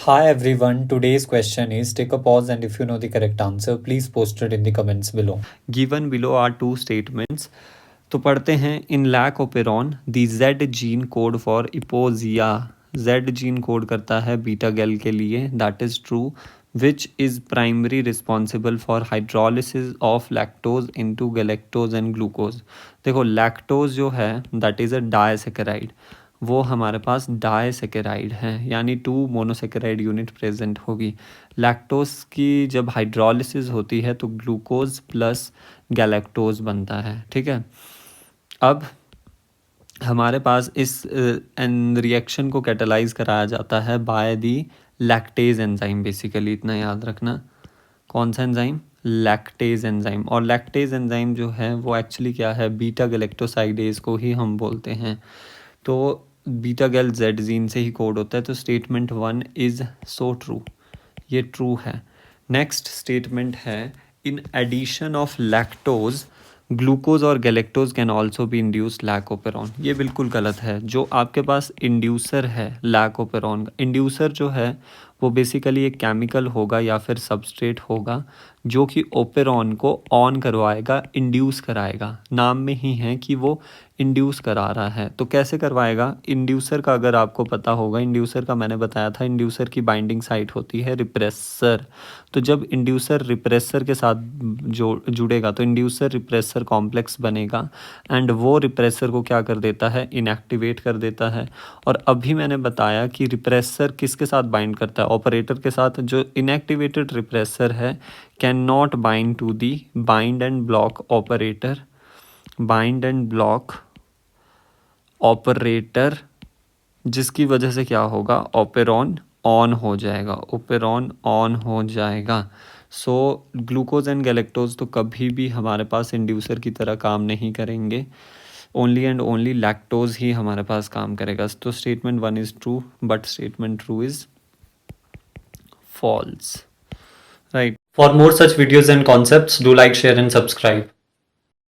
Hi everyone, today's question is take a pause and if you know the correct answer, please post it in the comments below. Given below are two statements. तो पढ़ते हैं इन lac operon the Z gene code for इपोजिया Z gene code करता है beta gal के लिए that is true which is primary responsible for hydrolysis of lactose into galactose and glucose. देखो लैक्टोज जो है दैट इज़ अ डायसेकेराइड, वो हमारे पास डायसेकेराइड है यानी 2 मोनोसेकेराइड यूनिट प्रेजेंट होगी। लैक्टोज की जब हाइड्रोलिसिस होती है तो ग्लूकोज प्लस गैलेक्टोज बनता है, ठीक है। अब हमारे पास इस रिएक्शन को कैटालाइज कराया जाता है by the lactase enzyme. Basically इतना याद रखना, कौन सा एंजाइम? Lactase enzyme. और लैक्टेज एंजाइम जो है वो एक्चुअली क्या है, बीटा गैलेक्टोसाइडेज को ही हम बोलते हैं। तो बीटा गैल जेड जीन से ही कोड होता है। तो स्टेटमेंट 1 इज़ सो ट्रू, ये ट्रू है। नेक्स्ट स्टेटमेंट है in addition of lactose glucose और गैलेक्टोज कैन ऑल्सो भी इंड्यूस लैक ओपेरॉन। ये बिल्कुल गलत है। जो आपके पास इंड्यूसर है लैक ओपेरॉन का, इंड्यूसर जो है वो बेसिकली एक केमिकल होगा या फिर सबस्ट्रेट होगा जो कि ओपेरॉन को ऑन करवाएगा, इंड्यूस कराएगा। नाम में ही है कि वो इंड्यूस करा रहा है। तो कैसे करवाएगा? इंड्यूसर का अगर आपको पता होगा, इंड्यूसर का मैंने बताया था, इंड्यूसर की बाइंडिंग साइट होती है रिप्रेसर। तो जब इंड्यूसर रिप्रेसर के साथ जुड़ेगा तो इंड्यूसर रिप्रेसर कॉम्प्लेक्स बनेगा एंड वो रिप्रेसर को क्या कर देता है, इनएक्टिवेट कर देता है। और अभी मैंने बताया कि रिप्रेसर किसके साथ बाइंड करता है, ऑपरेटर के साथ। जो इनएक्टिवेटेड रिप्रेसर है can not bind to the bind and block operator, bind and block operator, जिसकी वजह से क्या होगा, ओपेरॉन ऑन हो जाएगा, ओपेरॉन ऑन हो जाएगा। सो ग्लूकोज एंड गैलेक्टोज तो कभी भी हमारे पास इंड्यूसर की तरह काम नहीं करेंगे, ओनली एंड ओनली लैक्टोज ही हमारे पास काम करेगा। तो statement 1 is true but statement 2 is false, right. For more such videos and concepts, do like, share and subscribe.